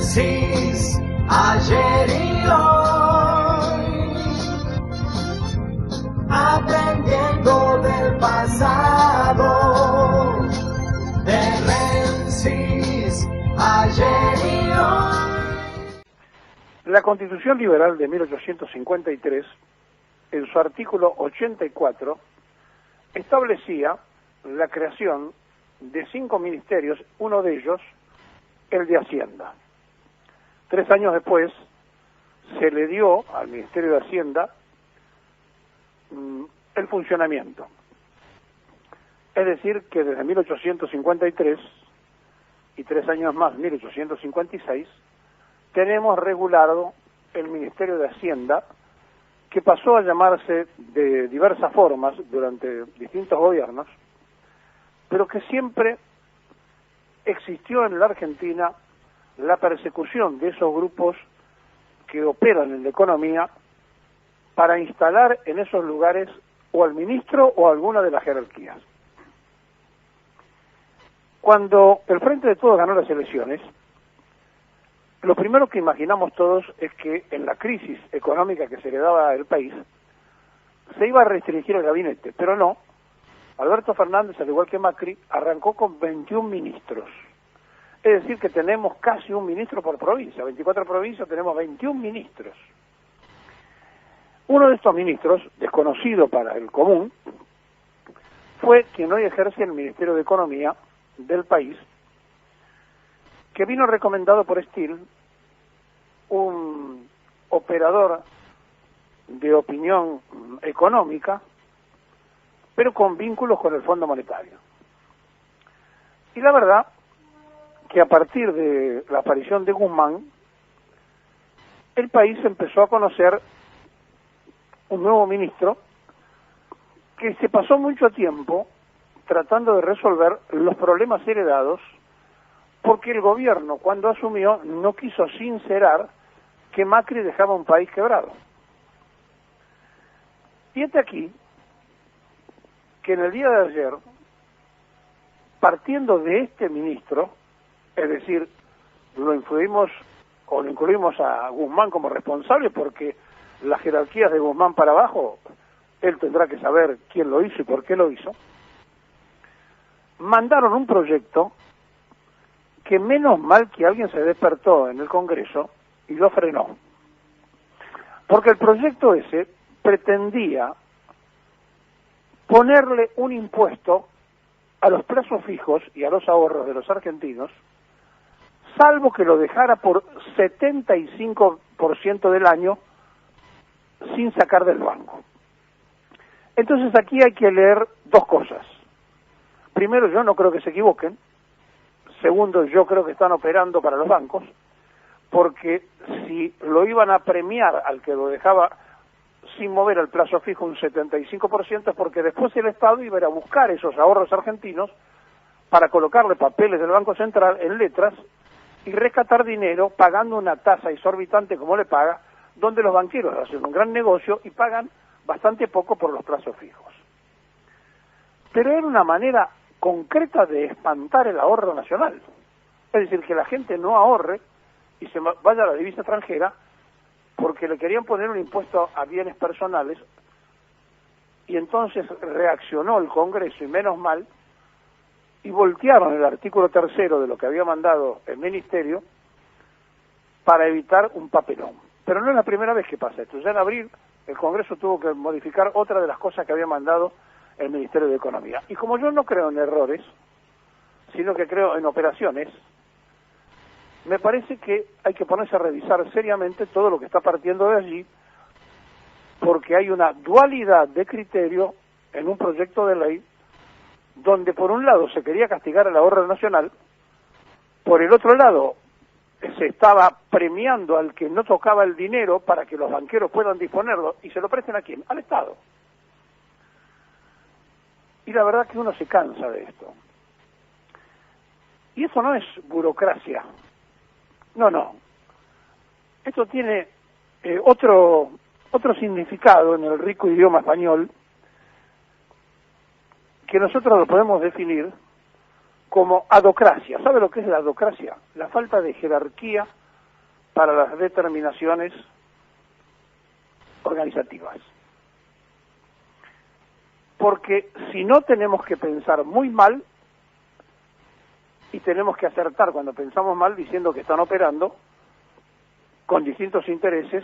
Génesis, ayer y hoy, aprendiendo del pasado. Génesis, ayer y hoy. La Constitución Liberal de 1853, en su artículo 84, establecía la creación de 5 ministerios, uno de ellos el de Hacienda. 3 años después se le dio al Ministerio de Hacienda el funcionamiento. Es decir, que desde 1853 y 3 años más, 1856, tenemos regulado el Ministerio de Hacienda, que pasó a llamarse de diversas formas durante distintos gobiernos, pero que siempre existió en la Argentina la persecución de esos grupos que operan en la economía para instalar en esos lugares o al ministro o a alguna de las jerarquías. Cuando el Frente de Todos ganó las elecciones, lo primero que imaginamos todos es que en la crisis económica que se le daba al país se iba a restringir el gabinete, pero no. Alberto Fernández, al igual que Macri, arrancó con 21 ministros. Es decir, que tenemos casi un ministro por provincia. 24 provincias, tenemos 21 ministros. Uno de estos ministros, desconocido para el común, fue quien hoy ejerce el Ministerio de Economía del país, que vino recomendado por Steele, un operador de opinión económica, pero con vínculos con el Fondo Monetario. Y la verdad que a partir de la aparición de Guzmán, el país empezó a conocer un nuevo ministro que se pasó mucho tiempo tratando de resolver los problemas heredados, porque el gobierno, cuando asumió, no quiso sincerar que Macri dejaba un país quebrado. Y este aquí, que en el día de ayer, partiendo de este ministro, es decir, lo incluimos a Guzmán como responsable, porque las jerarquías de Guzmán para abajo, él tendrá que saber quién lo hizo y por qué lo hizo, mandaron un proyecto que menos mal que alguien se despertó en el Congreso y lo frenó. Porque el proyecto ese pretendía ponerle un impuesto a los plazos fijos y a los ahorros de los argentinos, salvo que lo dejara por 75% del año sin sacar del banco. Entonces aquí hay que leer dos cosas. Primero, yo no creo que se equivoquen. Segundo, yo creo que están operando para los bancos, porque si lo iban a premiar al que lo dejaba sin mover el plazo fijo un 75%, es porque después el Estado iba a ir a buscar esos ahorros argentinos para colocarle papeles del Banco Central en letras y rescatar dinero pagando una tasa exorbitante como le paga, donde los banqueros hacen un gran negocio y pagan bastante poco por los plazos fijos. Pero era una manera concreta de espantar el ahorro nacional. Es decir, que la gente no ahorre y se vaya a la divisa extranjera, porque le querían poner un impuesto a bienes personales, y entonces reaccionó el Congreso, y menos mal, y voltearon el artículo 3 de lo que había mandado el Ministerio para evitar un papelón. Pero no es la primera vez que pasa esto. Ya en abril el Congreso tuvo que modificar otra de las cosas que había mandado el Ministerio de Economía. Y como yo no creo en errores, sino que creo en operaciones, me parece que hay que ponerse a revisar seriamente todo lo que está partiendo de allí, porque hay una dualidad de criterio en un proyecto de ley donde por un lado se quería castigar el ahorro nacional, por el otro lado se estaba premiando al que no tocaba el dinero para que los banqueros puedan disponerlo, y se lo presten ¿a quién? Al Estado. Y la verdad que uno se cansa de esto. Y eso no es burocracia. No. Esto tiene otro significado en el rico idioma español, que nosotros lo podemos definir como adocracia. ¿Sabe lo que es la adocracia? La falta de jerarquía para las determinaciones organizativas. Porque si no, tenemos que pensar muy mal y tenemos que acertar cuando pensamos mal diciendo que están operando con distintos intereses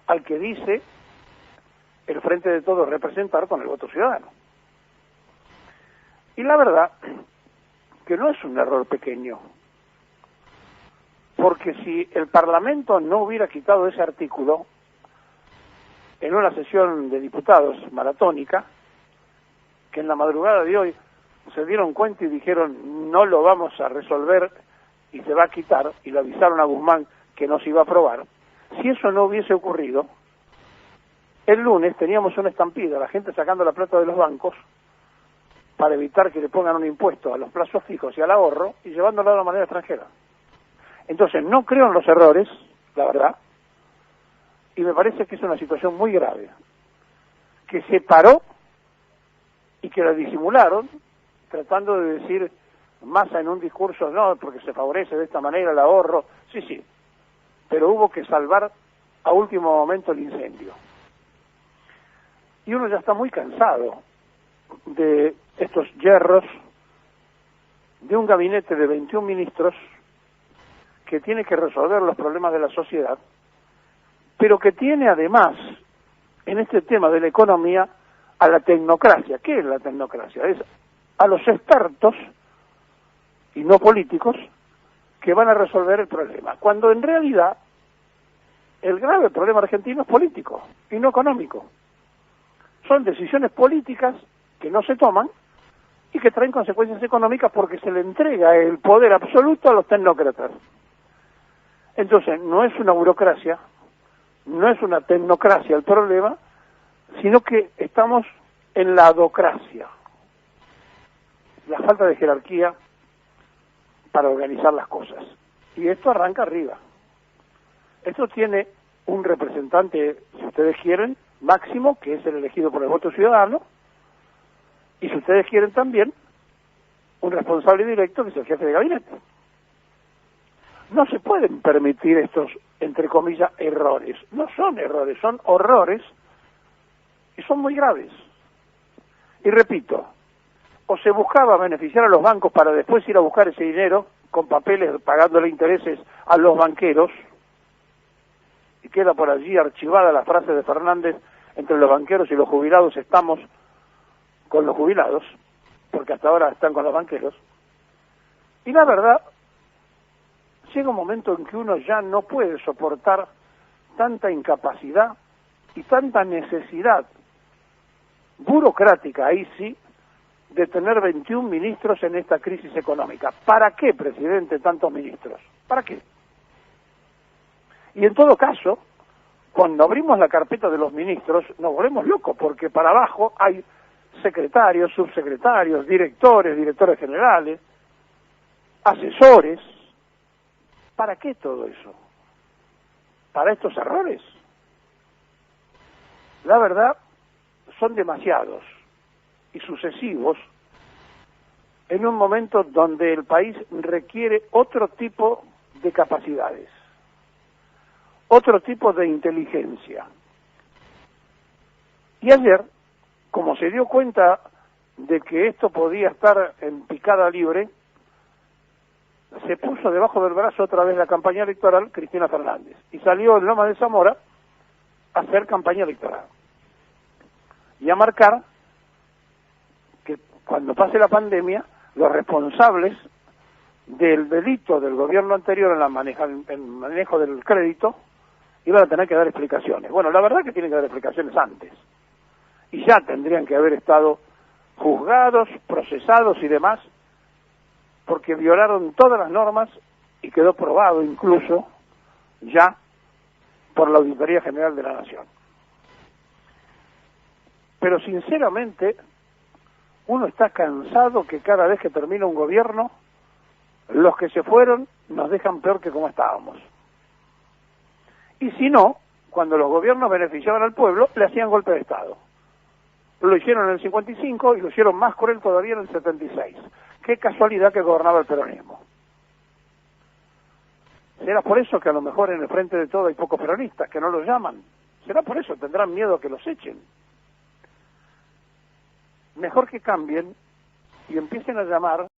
al que dice el Frente de Todos representar con el voto ciudadano. Y la verdad que no es un error pequeño, porque si el Parlamento no hubiera quitado ese artículo en una sesión de diputados maratónica, que en la madrugada de hoy se dieron cuenta y dijeron no lo vamos a resolver y se va a quitar, y le avisaron a Guzmán que no se iba a aprobar, si eso no hubiese ocurrido, el lunes teníamos una estampida, la gente sacando la plata de los bancos para evitar que le pongan un impuesto a los plazos fijos y al ahorro y llevándolo de la moneda extranjera. Entonces no creo en los errores, la verdad, y me parece que es una situación muy grave, que se paró y que la disimularon, tratando de decir Massa en un discurso, no, porque se favorece de esta manera el ahorro, sí, pero hubo que salvar a último momento el incendio. Y uno ya está muy cansado de estos yerros de un gabinete de 21 ministros que tiene que resolver los problemas de la sociedad, pero que tiene además, en este tema de la economía, a la tecnocracia. ¿Qué es la tecnocracia? Es a los expertos, y no políticos, que van a resolver el problema, cuando en realidad el grave problema argentino es político y no económico. Son decisiones políticas que no se toman y que traen consecuencias económicas porque se le entrega el poder absoluto a los tecnócratas. Entonces, no es una burocracia, no es una tecnocracia el problema, sino que estamos en la adocracia, la falta de jerarquía para organizar las cosas. Y esto arranca arriba. Esto tiene un representante, si ustedes quieren, máximo, que es el elegido por el voto ciudadano, y si ustedes quieren también, un responsable directo, que es el jefe de gabinete. No se pueden permitir estos, entre comillas, errores. No son errores, son horrores, y son muy graves. Y repito, o se buscaba beneficiar a los bancos para después ir a buscar ese dinero con papeles pagándole intereses a los banqueros, y queda por allí archivada la frase de Fernández, entre los banqueros y los jubilados estamos con los jubilados, porque hasta ahora están con los banqueros. Y la verdad, llega un momento en que uno ya no puede soportar tanta incapacidad y tanta necesidad burocrática, ahí sí, de tener 21 ministros en esta crisis económica. ¿Para qué, presidente, tantos ministros? ¿Para qué? Y en todo caso, cuando abrimos la carpeta de los ministros, nos volvemos locos, porque para abajo hay secretarios, subsecretarios, directores, directores generales, asesores. ¿Para qué todo eso? ¿Para estos errores? La verdad, son demasiados y sucesivos en un momento donde el país requiere otro tipo de capacidades, otro tipo de inteligencia. Y ayer, como se dio cuenta de que esto podía estar en picada libre, se puso debajo del brazo otra vez la campaña electoral Cristina Fernández y salió en Loma de Zamora a hacer campaña electoral y a marcar que cuando pase la pandemia los responsables del delito del gobierno anterior en el manejo del crédito iban a tener que dar explicaciones. Bueno, la verdad que tienen que dar explicaciones antes y ya tendrían que haber estado juzgados, procesados y demás, porque violaron todas las normas y quedó probado incluso ya por la Auditoría General de la Nación. Pero sinceramente, uno está cansado que cada vez que termina un gobierno, los que se fueron nos dejan peor que como estábamos. Y si no, cuando los gobiernos beneficiaban al pueblo, le hacían golpe de Estado. Lo hicieron en el 55 y lo hicieron más cruel todavía en el 76. Qué casualidad que gobernaba el peronismo. Será por eso que a lo mejor en el Frente de Todo hay pocos peronistas, que no los llaman. Será por eso, tendrán miedo a que los echen. Mejor que cambien y empiecen a llamar